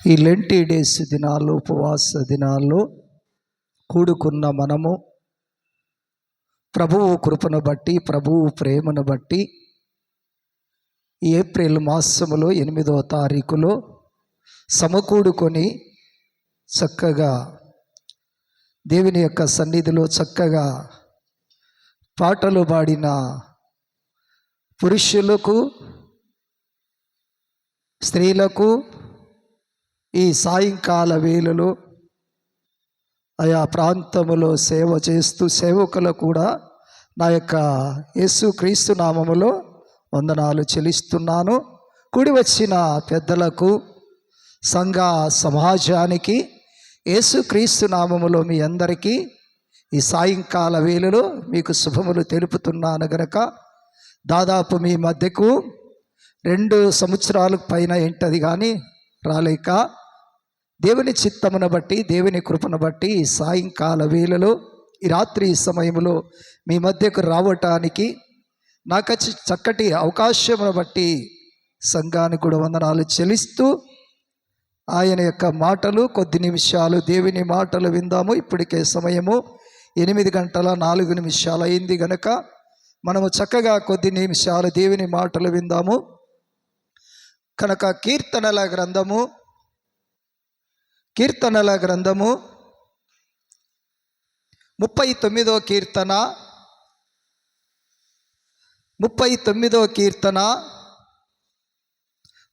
ఈ Lent days దినాలు, ఉపవాస దినాల్లో కూడుకున్న మనము ప్రభువు కృపను బట్టి, ప్రభువు ప్రేమను బట్టి ఏప్రిల్ మాసములో 8వ తారీఖులో సమకూడుకొని చక్కగా దేవుని యొక్క సన్నిధిలో చక్కగా పాటలు పాడిన పురుషులకు, స్త్రీలకు ఈ సాయంకాల వేళలో ఆయా ప్రాంతములో సేవ చేస్తూ సేవకులు కూడా నా యొక్క యేసుక్రీస్తు నామములో వందనాలు చెల్లిస్తున్నాను. కూడి వచ్చిన పెద్దలకు, సంఘ సమాజానికి యేసుక్రీస్తు నామములో మీ అందరికీ ఈ సాయంకాల వేళలో మీకు శుభములు తెలుపుతున్నాను గనక, దాదాపు మీ మధ్యకు 2 సంవత్సరాలకు పైన ఏంటది కానీ రాలేక దేవుని చిత్తమును బట్టి, దేవుని కృపను బట్టి ఈ సాయంకాల వేళలో, ఈ రాత్రి సమయంలో మీ మధ్యకు రావటానికి నాకు చక్కటి అవకాశమును బట్టి సంఘానికి కూడా వందనాలు చెల్లిస్తూ ఆయన యొక్క మాటలు కొద్ది నిమిషాలు దేవుని మాటలు విందాము. ఇప్పటికే సమయము 8:04 అయింది గనక మనము చక్కగా కొద్ది నిమిషాలు దేవుని మాటలు విందాము. కనుక కీర్తనల గ్రంథము 39వ కీర్తన 39వ కీర్తన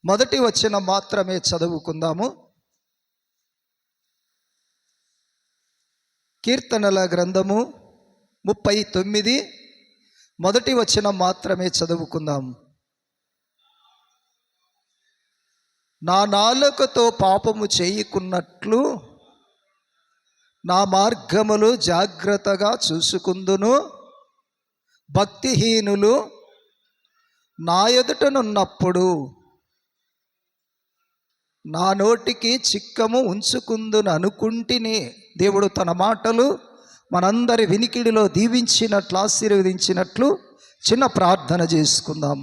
మొదటి వచనం మాత్రమే చదువుకుందాము. కీర్తనల గ్రంథము 39 మొదటి వచనం మాత్రమే చదువుకుందాము. నా నాలుకతో పాపము చేయకున్నట్లు నా మార్గములు జాగ్రత్తగా చూసుకుందును. భక్తిహీనులు నా ఎదుటనున్నప్పుడు నా నోటికి చిక్కము ఉంచుకుందును అనుకుంటుని. దేవుడు తన మాటలు మనందరి వినికిడిలో దీవించినట్లు, ఆశీర్వదించినట్లు చిన్న ప్రార్థన చేసుకుందాం.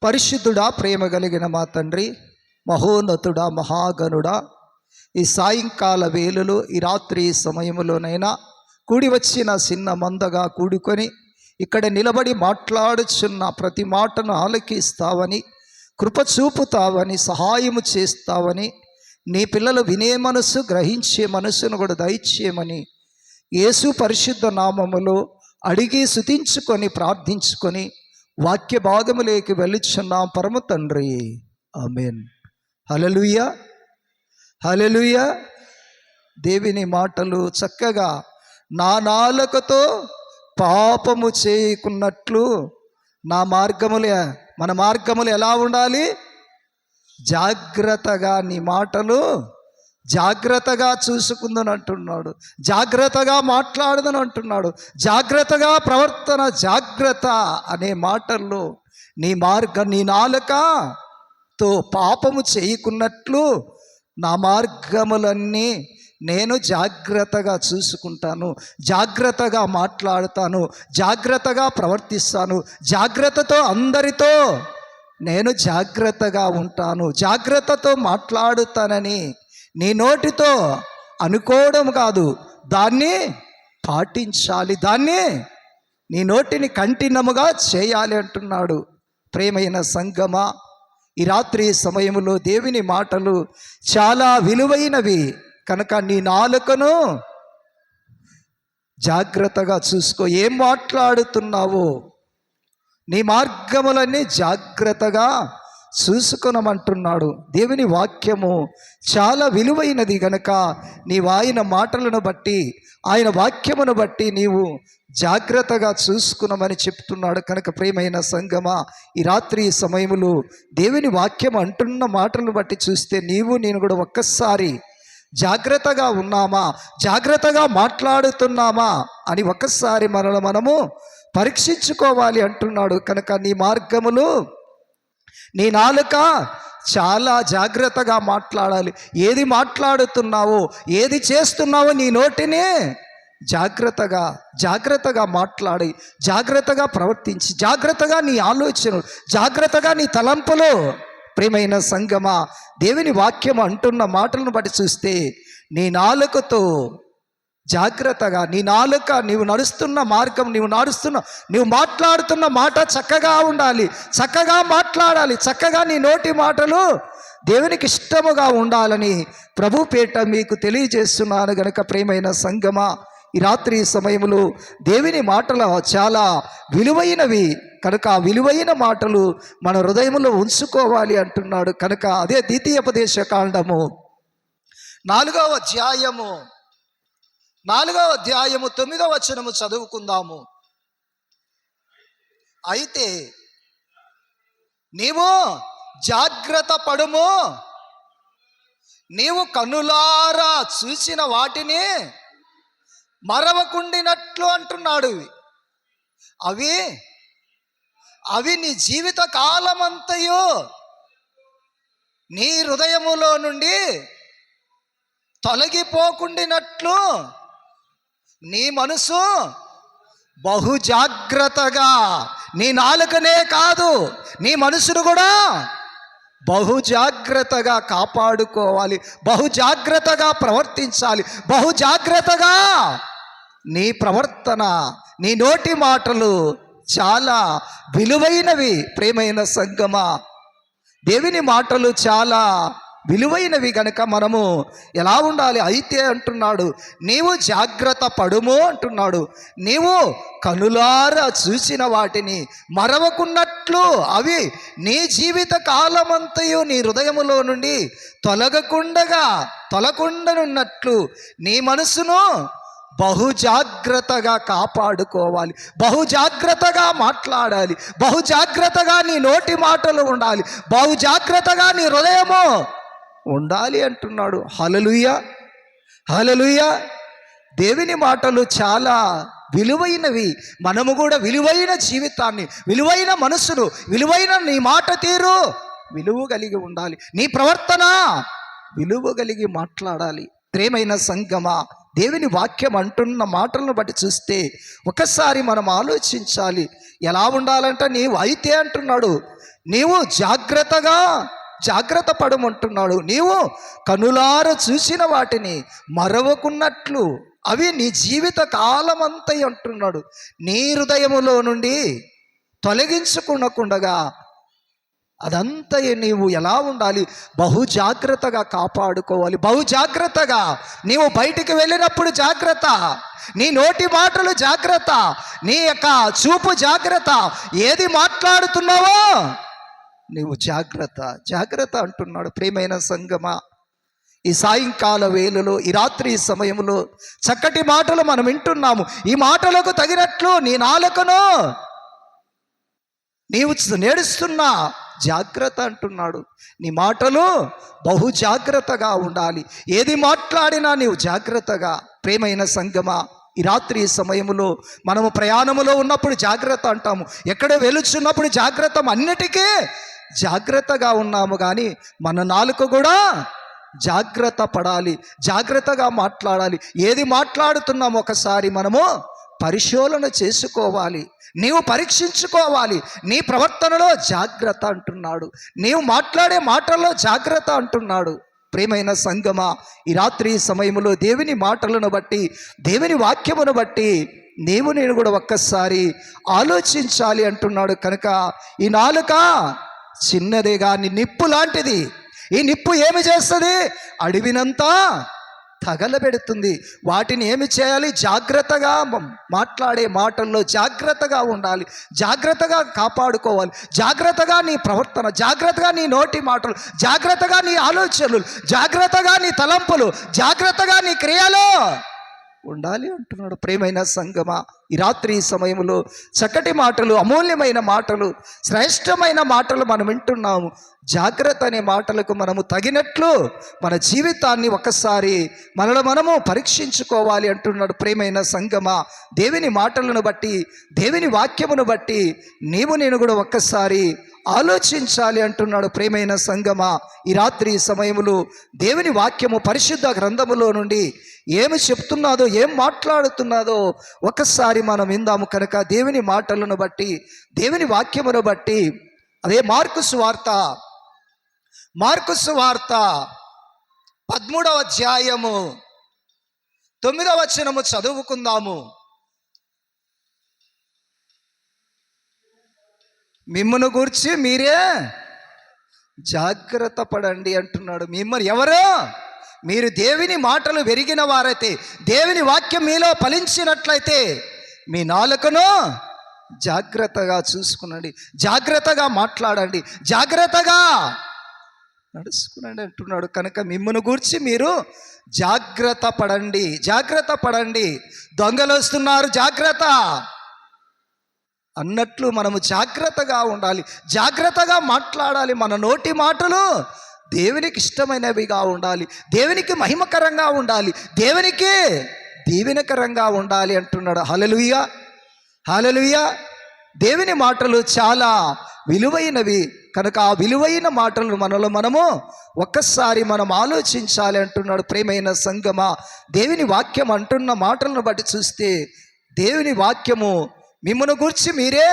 పరిశుద్ధుడా, ప్రేమ కలిగిన మా తండ్రి, మహోన్నతుడా, మహాగణుడా, ఈ సాయంకాల వేళలో, ఈ రాత్రి సమయంలోనైనా కూడి వచ్చిన చిన్న మందగా కూడుకొని ఇక్కడ నిలబడి మాట్లాడుచున్న ప్రతి మాటను ఆలకిస్తావని, కృప చూపుతావని, సహాయము చేస్తావని, నీ పిల్లలు వినే మనసు, గ్రహించే మనసును కూడా దయచేయమని యేసు పరిశుద్ధ నామములో అడిగి స్తుతించుకొని ప్రార్థించుకొని వాక్య భాగములోకి వెళ్ళుచున్నాం పరమ తండ్రి. ఆమేన్. హల్లెలూయా, హల్లెలూయా. దేవుని మాటలు చక్కగా నా నాలుకతో పాపము చేయకున్నట్లు నా మార్గములు, మన మార్గములు ఎలా ఉండాలి? జాగ్రత్తగా, నీ మాటలు జాగ్రత్తగా చూసుకుందని అంటున్నాడు, జాగ్రత్తగా మాట్లాడదని అంటున్నాడు, జాగ్రత్తగా ప్రవర్తన, జాగ్రత్త అనే మాటల్లో నీ నాలుకతో పాపము చేయకున్నట్లు నా మార్గములన్నీ నేను జాగ్రత్తగా చూసుకుంటాను, జాగ్రత్తగా మాట్లాడుతాను, జాగ్రత్తగా ప్రవర్తిస్తాను, జాగ్రత్తతో అందరితో నేను జాగ్రత్తగా ఉంటాను, జాగ్రత్తతో మాట్లాడుతానని నీ నోటితో అనుకోవడం కాదు, దాన్ని పాటించాలి, దాన్ని నీ నోటిని కంఠినముగా చేయాలి అంటున్నాడు. ప్రేమైన సంగమా, ఈ రాత్రి సమయంలో దేవుని మాటలు చాలా విలువైనవి కనుక నీ నాలుకను జాగ్రత్తగా చూసుకో. ఏం మాట్లాడుతున్నావో నీ మార్గములన్నీ జాగ్రత్తగా చూసుకొనమంటున్నాడు. దేవుని వాక్యము చాలా విలువైనది గనక నీవు ఆయన మాటలను బట్టి, ఆయన వాక్యమును బట్టి నీవు జాగ్రత్తగా చూసుకున్నామని చెప్తున్నాడు. కనుక ప్రియమైన సంగమా, ఈ రాత్రి సమయములో దేవుని వాక్యం అంటున్న మాటలను బట్టి చూస్తే నీవు నేను కూడా ఒక్కసారి జాగ్రత్తగా ఉన్నామా, జాగ్రత్తగా మాట్లాడుతున్నామా అని ఒక్కసారి మనము పరీక్షించుకోవాలి అంటున్నాడు. కనుక నీ మార్గములు, నీ నాలుక చాలా జాగ్రత్తగా మాట్లాడాలి. ఏది మాట్లాడుతున్నావో, ఏది చేస్తున్నావో నీ నోటిని జాగ్రత్తగా మాట్లాడి, జాగ్రత్తగా ప్రవర్తించి, జాగ్రత్తగా నీ ఆలోచనలు, జాగ్రత్తగా నీ తలంపులు ప్రియమైన సంగమా, దేవుని వాక్యం అంటున్న మాటలను బట్టి చూస్తే నీ నాలుకతో జాగ్రత్తగా, నీ నాలుక నీవు నడుస్తున్న మార్గం, నీవు మాట్లాడుతున్న మాట చక్కగా ఉండాలి, చక్కగా మాట్లాడాలి, చక్కగా నీ నోటి మాటలు దేవునికి ఇష్టముగా ఉండాలని ప్రభు పేట మీకు తెలియజేస్తున్నాను గనుక ప్రియమైన సంగమా, ఈ రాత్రి సమయంలో దేవుని మాటలు చాలా విలువైనవి కనుక ఆ విలువైన మాటలు మన హృదయంలో ఉంచుకోవాలి అంటున్నాడు. కనుక అదే ద్వితీయోపదేశ కాండము 4వ అధ్యాయము 9వ వచనము చదువుకుందాము. అయితే నీవు జాగ్రత్త పడుము, నీవు కనులారా చూసిన వాటిని మరవకుండినట్లు అంటున్నాడు. అవి నీ జీవిత కాలమంతయు నీ హృదయములో నుండి తొలగిపోకుండినట్లు నీ మనసు బహు జాగ్రత్తగా, నీ నాలుకనే కాదు నీ మనసును కూడా బహు జాగ్రత్తగా కాపాడుకోవాలి, బహు జాగ్రత్తగా ప్రవర్తించాలి, బహు జాగ్రత్తగా నీ ప్రవర్తన, నీ నోటి మాటలు చాలా విలువైనవి. ప్రియమైన సంగమా, దేవుని మాటలు చాలా విలువైనవి గనక మనము ఎలా ఉండాలి? అయితే అంటున్నాడు, నీవు జాగ్రత్త పడుము అంటున్నాడు. నీవు కనులారా చూసిన వాటిని మరవకున్నట్లు, అవి నీ జీవిత కాలమంతయు నీ హృదయములో నుండి తొలకుండనున్నట్లు నీ మనసును బహు జాగ్రత్తగా కాపాడుకోవాలి, బహు జాగ్రత్తగా మాట్లాడాలి, బహు జాగ్రత్తగా నీ నోటి మాటలు ఉండాలి, బహు జాగ్రత్తగా నీ హృదయము ఉండాలి అంటున్నాడు. హల్లెలూయా, హల్లెలూయా. దేవుని మాటలు చాలా విలువైనవి. మనము కూడా విలువైన జీవితాన్ని, విలువైన మనసును, విలువైన నీ మాట తీరు విలువ కలిగి ఉండాలి, నీ ప్రవర్తన విలువ కలిగి మాట్లాడాలి. ప్రియమైన సంగమా, దేవుని వాక్యం అంటున్న మాటలను బట్టి చూస్తే ఒకసారి మనం ఆలోచించాలి. ఎలా ఉండాలంటే, నీవు అయితే అంటున్నాడు, నీవు జాగ్రత్త పడమంటున్నాడు. నీవు కనులార చూసిన వాటిని మరవకున్నట్లు, అవి నీ జీవిత కాలమంతా అంటున్నాడు. నీ హృదయములో నుండి తొలగించుకునకుండగా అదంతా నీవు ఎలా ఉండాలి? బహు జాగ్రత్తగా కాపాడుకోవాలి, బహు జాగ్రత్తగా. నీవు బయటికి వెళ్ళినప్పుడు జాగ్రత్త, నీ నోటి మాటలు జాగ్రత్త, నీ యొక్క చూపు జాగ్రత్త, ఏది మాట్లాడుతున్నావో నీవు జాగ్రత్త అంటున్నాడు. ప్రియమైన సంగమా, ఈ సాయంకాల వేళలో, ఈ రాత్రి సమయంలో చక్కటి మాటలు మనం వింటున్నాము. ఈ మాటలకు తగినట్లు నీ నాలుకను నీవు నేడుస్తున్నా జాగ్రత్త అంటున్నాడు. నీ మాటలు బహు జాగ్రత్తగా ఉండాలి, ఏది మాట్లాడినా నీవు జాగ్రత్తగా. ప్రియమైన సంగమా, ఈ రాత్రి సమయంలో మనము ప్రయాణములో ఉన్నప్పుడు జాగ్రత్త అంటాము, ఎక్కడ వెలుచున్నప్పుడు జాగ్రత్త, అన్నిటికీ జాగ్రత్తగా ఉన్నాము. కానీ మన నాలుక కూడా జాగ్రత్త పడాలి, జాగ్రత్తగా మాట్లాడాలి. ఏది మాట్లాడుతున్నామో ఒకసారి మనము పరిశోధన చేసుకోవాలి, నీవు పరీక్షించుకోవాలి. నీ ప్రవర్తనలో జాగ్రత్త అంటున్నాడు, నీవు మాట్లాడే మాటల్లో జాగ్రత్త అంటున్నాడు. ప్రియమైన సంగమా, ఈ రాత్రి సమయంలో దేవుని మాటలను బట్టి, దేవుని వాక్యమును బట్టి నేను కూడా ఒక్కసారి ఆలోచించాలి అంటున్నాడు. కనుక ఈ నాలుక చిన్నదే కానీ నిప్పు లాంటిది. ఈ నిప్పు ఏమి చేస్తుంది? అడవినంతా తగలబెడుతుంది. వాటిని ఏమి చేయాలి? జాగ్రత్తగా మాట్లాడే మాటల్లో జాగ్రత్తగా ఉండాలి, జాగ్రత్తగా కాపాడుకోవాలి, జాగ్రత్తగా నీ ప్రవర్తన, జాగ్రత్తగా నీ నోటి మాటలు, జాగ్రత్తగా నీ ఆలోచనలు, జాగ్రత్తగా నీ తలంపులు, జాగ్రత్తగా నీ క్రియలు ఉండాలి అంటున్నాడు. ప్రియమైన సంగమా, ఈ రాత్రి సమయంలో చక్కటి మాటలు, అమూల్యమైన మాటలు, శ్రేష్టమైన మాటలు మనం వింటున్నాము. జాగ్రత్త అనే మాటలకు మనము తగినట్లు మన జీవితాన్ని ఒకసారి మనము పరీక్షించుకోవాలి అంటున్నాడు. ప్రియమైన సంగమా, దేవుని మాటలను బట్టి, దేవుని వాక్యమును బట్టి నేను కూడా ఒక్కసారి ఆలోచించాలి అంటున్నాడు. ప్రియమైన సంగమా, ఈ రాత్రి సమయములో దేవుని వాక్యము పరిశుద్ధ గ్రంథములో నుండి ఏమి చెప్తున్నాదో, ఏం మాట్లాడుతున్నాదో ఒకసారి మనం విందాము. కనుక దేవుని మాటలను బట్టి, దేవుని వాక్యమును బట్టి, అదే మార్కు సువార్త మార్కు సువార్త 13వ అధ్యాయము 9వ వచనము చదువుకుందాము. మిమ్మును గూర్చి మీరే జాగ్రత్త పడండి అంటున్నాడు. మిమ్మల్ని ఎవరు? మీరు దేవుని మాటలు వెరిగిన వారైతే, దేవుని వాక్యం మీలో ఫలించినట్లయితే మీ నాలుకను జాగ్రత్తగా చూసుకునండి, జాగ్రత్తగా మాట్లాడండి, జాగ్రత్తగా నడుచుకునండి అంటున్నాడు. కనుక మిమ్మును గూర్చి మీరు జాగ్రత్త పడండి, జాగ్రత్త పడండి. దొంగలు వస్తున్నారు, జాగ్రత్త అన్నట్లు మనము జాగ్రత్తగా ఉండాలి, జాగ్రత్తగా మాట్లాడాలి. మన నోటి మాటలు దేవునికి ఇష్టమైనవిగా ఉండాలి, దేవునికి మహిమకరంగా ఉండాలి, దేవునికి దీవెనకరంగా ఉండాలి అంటున్నాడు. హల్లెలూయా, హల్లెలూయా. దేవుని మాటలు చాలా విలువైనవి. కనుక ఆ విలువైన మాటలను మనము ఒక్కసారి మనం ఆలోచించాలి అంటున్నాడు. ప్రేమైన సంగమా, దేవుని వాక్యం అంటున్న మాటలను బట్టి చూస్తే దేవుని వాక్యము మిమ్మును గూర్చి మీరే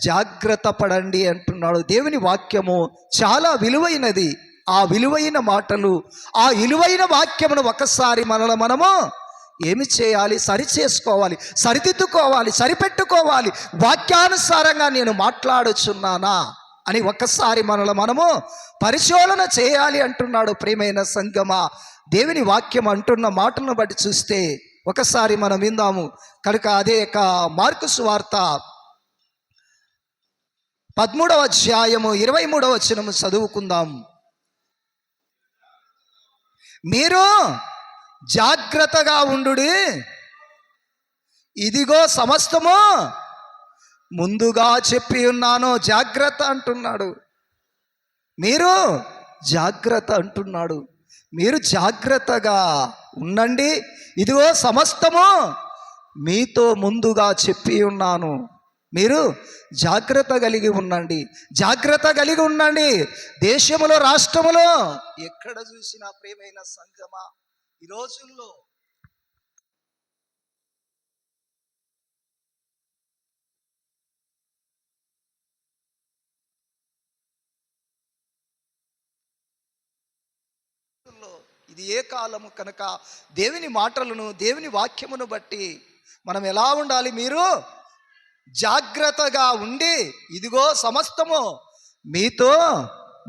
జాగ్రత్త పడండి అంటున్నాడు. దేవుని వాక్యము చాలా విలువైనది. ఆ విలువైన మాటలు, ఆ విలువైన వాక్యమును ఒకసారి మనము ఏమి చేయాలి? సరి చేసుకోవాలి, సరిదిద్దుకోవాలి, సరిపెట్టుకోవాలి. వాక్యానుసారంగా నేను మాట్లాడుచున్నానా అని ఒక్కసారి మనము పరిశోధన చేయాలి అంటున్నాడు. ప్రియమైన సంగమా, దేవుని వాక్యం అంటున్న మాటలను బట్టి చూస్తే ఒకసారి మనం విందాము. కనుక అదే మార్కు సువార్త 13వ అధ్యాయము 23వ వచనము చదువుకుందాం. మీరు జాగ్రత్తగా ఉండుడి, ఇదిగో సమస్తము ముందుగా చెప్పి ఉన్నాను. జాగ్రత్త అంటున్నాడు, మీరు జాగ్రత్త అంటున్నాడు. మీరు జాగ్రత్తగా ఉండండి, ఇదిగో సమస్తము మీతో ముందుగా చెప్పి ఉన్నాను. మీరు జాగ్రత్త కలిగి ఉండండి, జాగ్రత్త కలిగి ఉండండి. దేశములో, రాష్ట్రములో ఎక్కడ చూసినా ప్రియమైన సంగమా, ఈ రోజుల్లో ఇది ఏ కాలము కనుక దేవుని మాటలను, దేవుని వాక్యమును బట్టి మనం ఎలా ఉండాలి? మీరు జాగ్రత్తగా ఉండి, ఇదిగో సమస్తము మీతో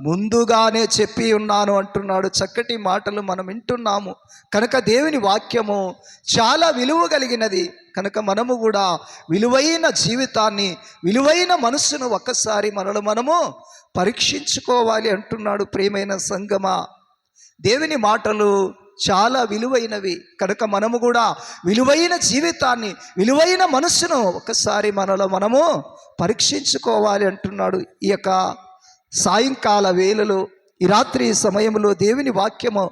ముందుగానే చెప్పి ఉన్నాను అంటున్నాడు. చక్కటి మాటలు మనం వింటున్నాము. కనుక దేవుని వాక్యము చాలా విలువ కలిగినది. కనుక మనము కూడా విలువైన జీవితాన్ని, విలువైన మనస్సును ఒక్కసారి మనము పరీక్షించుకోవాలి అంటున్నాడు. ప్రియమైన సంగమా, దేవుని మాటలు చాలా విలువైనవి. కనుక మనము కూడా విలువైన జీవితాన్ని, విలువైన మనస్సును ఒకసారి మనము పరీక్షించుకోవాలి అంటున్నాడు. ఈ యొక్క సాయంకాల వేళలో, ఈ రాత్రి సమయంలో దేవుని వాక్యము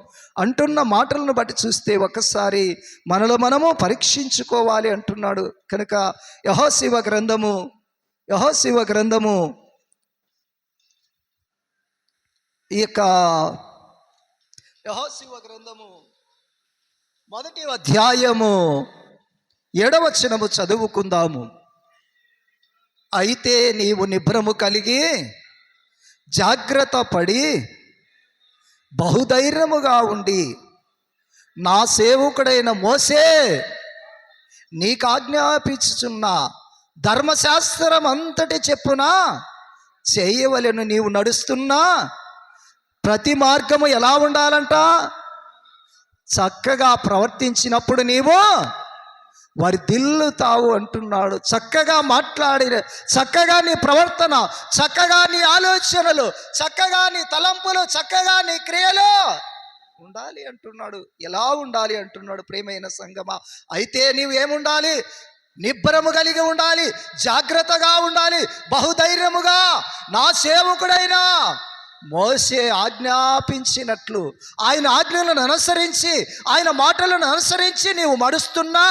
అంటున్న మాటలను బట్టి చూస్తే ఒకసారి మనము పరీక్షించుకోవాలి అంటున్నాడు. కనుక యెహోషువ గ్రంథము ఈ యొక్క యెహోషువ గ్రంథము 1వ అధ్యాయము 7వ వచనము చదువుకుందాము. అయితే నీవు నిబ్రము కలిగి జాగ్రత్త పడి బహుధైర్యముగా ఉండి, నా సేవకుడైన మోసే నీకు ఆజ్ఞాపించుచున్న ధర్మశాస్త్రం అంతటి చెప్పున చేయవలెను. నీవు నడుస్తున్నా ప్రతి మార్గము ఎలా ఉండాలంట? చక్కగా ప్రవర్తించినప్పుడు నీవు వర్ధిల్లుతావు అంటున్నాడు. చక్కగా మాట్లాడి, చక్కగా నీ ప్రవర్తన, చక్కగా నీ ఆలోచనలు, చక్కగా నీ తలంపులు, చక్కగా నీ క్రియలు ఉండాలి అంటున్నాడు. ఎలా ఉండాలి అంటున్నాడు. ప్రియమైన సంగమా, అయితే నీవు ఏముండాలి? నిబ్బరము కలిగి ఉండాలి, జాగ్రత్తగా ఉండాలి, బహుధైర్యముగా నా సేవకుడైనా మోసే ఆజ్ఞాపించినట్లు, ఆయన ఆజ్ఞలను అనుసరించి, ఆయన మాటలను అనుసరించి నీవు నడుస్తున్నా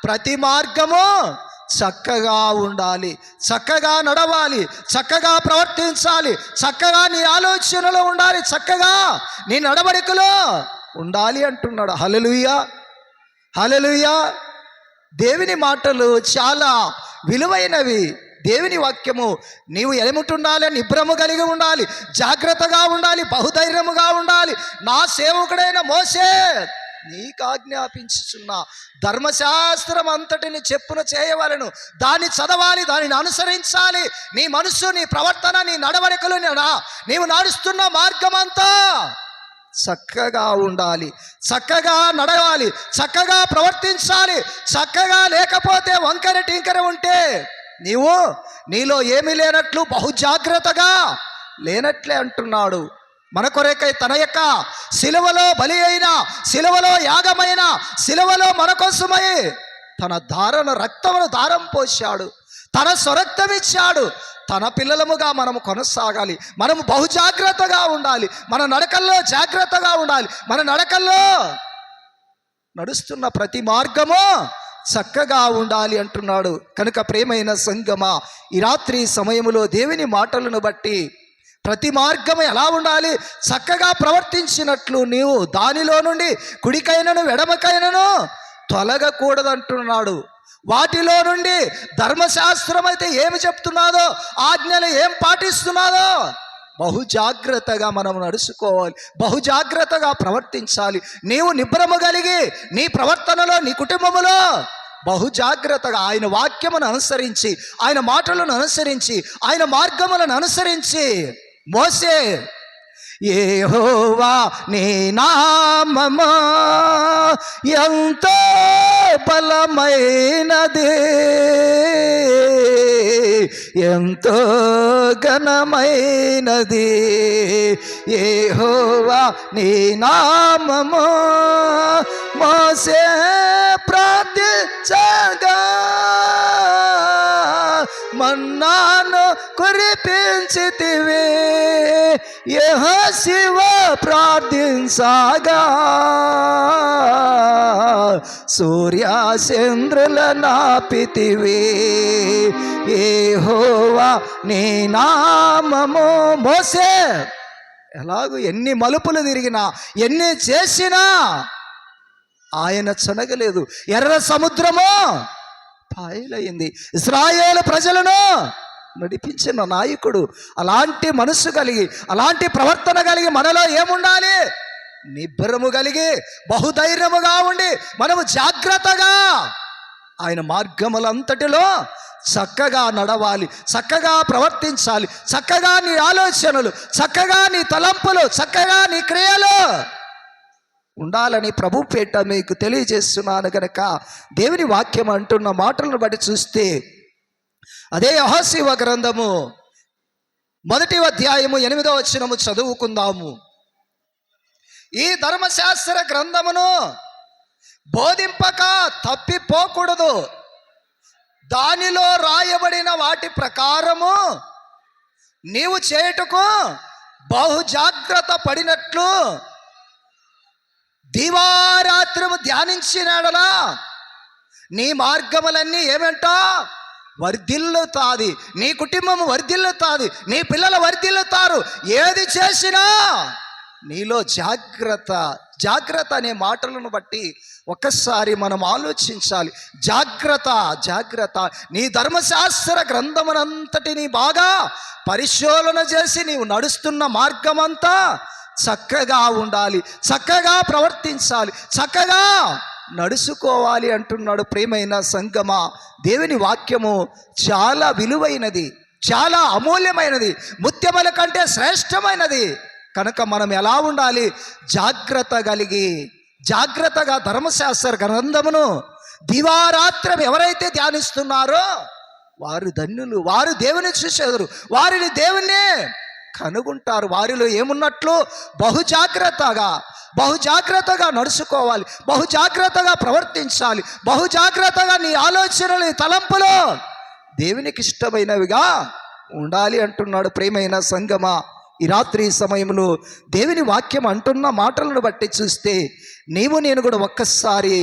ప్రతి మార్గము చక్కగా ఉండాలి, చక్కగా నడవాలి, చక్కగా ప్రవర్తించాలి, చక్కగా నీ ఆలోచనలో ఉండాలి, చక్కగా నీ నడవడికలో ఉండాలి అంటున్నాడు. హల్లెలూయా, హల్లెలూయా. దేవుని మాటలు చాలా విలువైనవి. దేవుని వాక్యము నీవు ఏమిటుండాలి? నిబ్రము కలిగి ఉండాలి, జాగ్రత్తగా ఉండాలి, బహుధైర్యముగా ఉండాలి. నా సేవకుడైన మోషే నీకు ఆజ్ఞాపించుచున్న ధర్మశాస్త్రం అంతటిని చెప్పున చేయవలను, దాన్ని చదవాలి, దానిని అనుసరించాలి. నీ మనస్సు, నీ ప్రవర్తన, నీ నడవడికలు, నీవు నడుస్తున్న మార్గమంతా చక్కగా ఉండాలి, చక్కగా నడవాలి, చక్కగా ప్రవర్తించాలి. చక్కగా లేకపోతే వంకర టింకర ఉంటే నీలో ఏమీ లేనట్లు, బహు జాగ్రత్తగా లేనట్లే అంటున్నాడు. మన కొరకై తన యొక్క సిలువలో బలి అయిన, సిలువలో యాగమైన, సిలువలో మన కోసమై తన రక్తమును దారం పోశాడు, తన స్వరక్తం ఇచ్చాడు. తన పిల్లలముగా మనము కొనసాగాలి, మనము బహు జాగ్రత్తగా ఉండాలి, మన నడకల్లో జాగ్రత్తగా ఉండాలి, మన నడకల్లో నడుస్తున్న ప్రతి మార్గము చక్కగా ఉండాలి అంటున్నాడు. కనుక ప్రియమైన సంగమా, ఈ రాత్రి సమయములో దేవుని మాటలను బట్టి ప్రతి మార్గము ఎలా ఉండాలి? చక్కగా ప్రవర్తించినట్లు నీవు దానిలో నుండి కుడికైనను ఎడమకైనను తొలగకూడదంటున్నాడు. వాటిలో నుండి ధర్మశాస్త్రం అయితే ఏమి చెప్తున్నాదో, ఆజ్ఞలు ఏం పాటిస్తున్నాదో బహు జాగ్రత్తగా మనం నడుచుకోవాలి, బహు జాగ్రత్తగా ప్రవర్తించాలి. నీవు నిబ్రము కలిగి నీ ప్రవర్తనలో, నీ కుటుంబములో బహు జాగ్రత్తగా ఆయన వాక్యమును అనుసరించి, ఆయన మాటలను అనుసరించి, ఆయన మార్గములను అనుసరించి మోసే యెహోవా నీ నామము ఎంతో బలమైనది, ఎంతో ఘనమైనది. యెహోవా నీ నామము మోసే ప్రార్థించగా మన్నాను కురిపించితివి, యెహోషువ ప్రార్థించగా సూర్యచంద్రుల నాపితివి. యెహోవా నీ నామము మోసే ఎలాగూ ఎన్ని మలుపులు తిరిగినా, ఎన్ని చేసినా ఆయన చనగలేదు. ఎర్ర సముద్రము పాయలైంది. ఇశ్రాయేలు ప్రజలను నడిపించిన నాయకుడు. అలాంటి మనస్సు కలిగి, అలాంటి ప్రవర్తన కలిగి మనలో ఏముండాలి? నిబ్బరము కలిగి, బహుధైర్యముగా ఉండి మనము జాగ్రత్తగా ఆయన మార్గములంతటిలో చక్కగా నడవాలి, చక్కగా ప్రవర్తించాలి. చక్కగా నీ ఆలోచనలు, చక్కగా నీ తలంపులు, చక్కగా నీ క్రియలు ఉండాలని ప్రభు పేట మీకు తెలియజేస్తున్నాను. కనుక దేవుని వాక్యం అంటున్న మాటలను బట్టి చూస్తే అదే యెహోషువ గ్రంథము 1వ అధ్యాయము 8వ వచనము చదువుకుందాము. ఈ ధర్మశాస్త్ర గ్రంథమును బోధింపక తప్పిపోకూడదు, దానిలో రాయబడిన వాటి ప్రకారము నీవు చేయుటకు బహు జాగ్రత్త పడినట్లు దివారాత్రము ధ్యానించినాడలా నీ మార్గములన్నీ ఏమంట వర్ధిల్లుతాది, నీ కుటుంబము వర్ధిల్లుతాది, నీ పిల్లలు వర్ధిల్లుతారు. ఏది చేసినా నీలో జాగ్రత్త అనే మాటలను బట్టి ఒక్కసారి మనం ఆలోచించాలి. జాగ్రత్త. నీ ధర్మశాస్త్ర గ్రంథమునంతటిని బాగా పరిశోధన చేసి నీవు నడుస్తున్న మార్గమంతా చక్కగా ఉండాలి, చక్కగా ప్రవర్తించాలి, చక్కగా నడుచుకోవాలి అంటున్నాడు. ప్రియమైన సంగమా, దేవుని వాక్యము చాలా విలువైనది, చాలా అమూల్యమైనది, ముత్యముల కంటే శ్రేష్టమైనది. కనుక మనం ఎలా ఉండాలి? జాగ్రత్త కలిగి, జాగ్రత్తగా ధర్మశాస్త్ర గ్రంథమును దివారాత్రం ఎవరైతే ధ్యానిస్తున్నారో వారు ధన్యులు, వారు దేవుని చూసేవారు, వారిని దేవుణ్ణి కనుగొంటారు. వారిలో ఏమున్నట్లు? బహు జాగ్రత్తగా నడుచుకోవాలి, బహు జాగ్రత్తగా ప్రవర్తించాలి, బహు జాగ్రత్తగా నీ ఆలోచనలు, తలంపులు దేవునికి ఇష్టమైనవిగా ఉండాలి అంటున్నాడు. ప్రియమైన సంగమా, ఈ రాత్రి సమయంలో దేవుని వాక్యం అంటున్న మాటలను బట్టి చూస్తే నీవు నేను కూడా ఒక్కసారి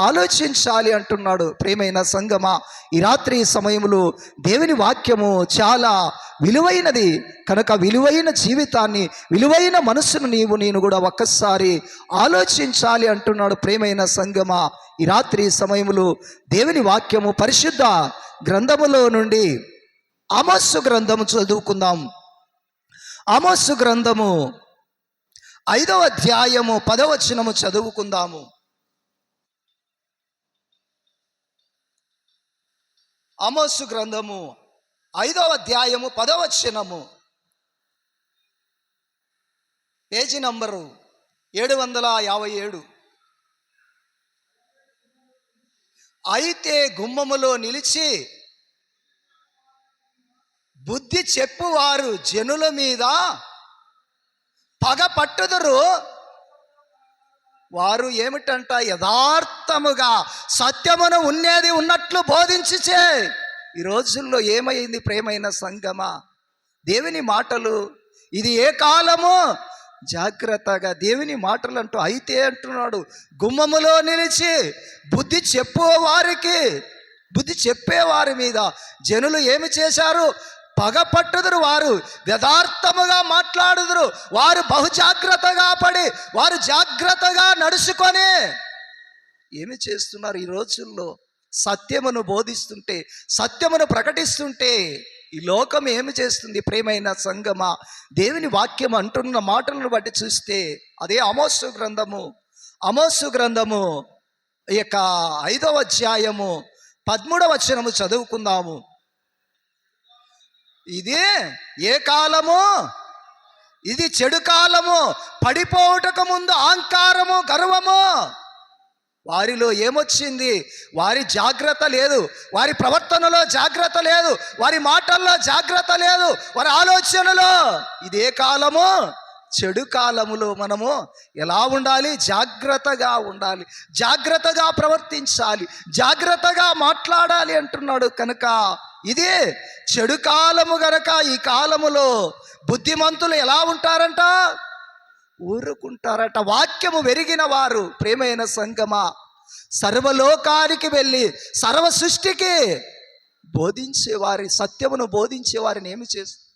ఆలోచించాలి అంటున్నాడు. ప్రియమైన సంగమా, ఈ రాత్రి సమయంలో దేవుని వాక్యము చాలా విలువైనది. కనుక విలువైన జీవితాన్ని, విలువైన మనస్సును నీవు నేను కూడా ఒక్కసారి ఆలోచించాలి అంటున్నాడు. ప్రియమైన సంగమా, ఈ రాత్రి సమయంలో దేవుని వాక్యము పరిశుద్ధ గ్రంథములో నుండి ఆమోసు గ్రంథము చదువుకుందాం. ఆమోసు గ్రంథము 5వ అధ్యాయము 10వ వచనము చదువుకుందాము. ఆమోసు గ్రంథము 5వ అధ్యాయము 10వ వచనము, పేజీ నంబరు 757. అయితే గుమ్మములో నిలిచి బుద్ధి చెప్పువారు జనుల మీద పగ పట్టుదురు. వారు ఏమిటంట? యథార్థముగా సత్యమును ఉన్నది ఉన్నట్లు బోధించుచే. ఈ రోజుల్లో ఏమైంది ప్రేమైన సంగమా? దేవుని మాటలు ఇది ఏ కాలము? జాగ్రత్తగా దేవుని మాటలు అంటూ అయితే అంటున్నాడు, గుమ్మములో నిలిచి బుద్ధి చెప్పేవారి మీద జనులు ఏమి చేశారు? పగ పట్టుదురు. వారు యథార్థముగా మాట్లాడుదురు. వారు బహుజాగ్రత్తగా పడి వారు జాగ్రత్తగా నడుచుకొని ఏమి చేస్తున్నారు? ఈ రోజుల్లో సత్యమును బోధిస్తుంటే, సత్యమును ప్రకటిస్తుంటే ఈ లోకం ఏమి చేస్తుంది ప్రేమైన సంగమా? దేవుని వాక్యం అంటున్న మాటలను బట్టి చూస్తే అదే ఆమోసు గ్రంథము ఈ యొక్క 5వ అధ్యాయము 13వ వచనము చదువుకుందాము. ఇది ఏ కాలము? ఇది చెడు కాలము. పడిపోవుటకు ముందు అహంకారము, గర్వము. వారిలో ఏమొచ్చింది? వారి జాగ్రత్త లేదు, వారి ప్రవర్తనలో జాగ్రత్త లేదు, వారి మాటల్లో జాగ్రత్త లేదు, వారి ఆలోచనలో. ఇదే కాలము, చెడు కాలములో మనము ఎలా ఉండాలి? జాగ్రత్తగా ఉండాలి, జాగ్రత్తగా ప్రవర్తించాలి, జాగ్రత్తగా మాట్లాడాలి అంటున్నాడు. కనుక ఇది చెడు కాలము గనక ఈ కాలములో బుద్ధిమంతులు ఎలా ఉంటారంట? ఊరుకుంటారట. వాక్యము వెరిగిన వారు ప్రేమైన సంగమా సర్వలోకానికి వెళ్ళి సర్వ సృష్టికి బోధించేవారి, సత్యమును బోధించేవారిని ఏమి చేస్తుంది?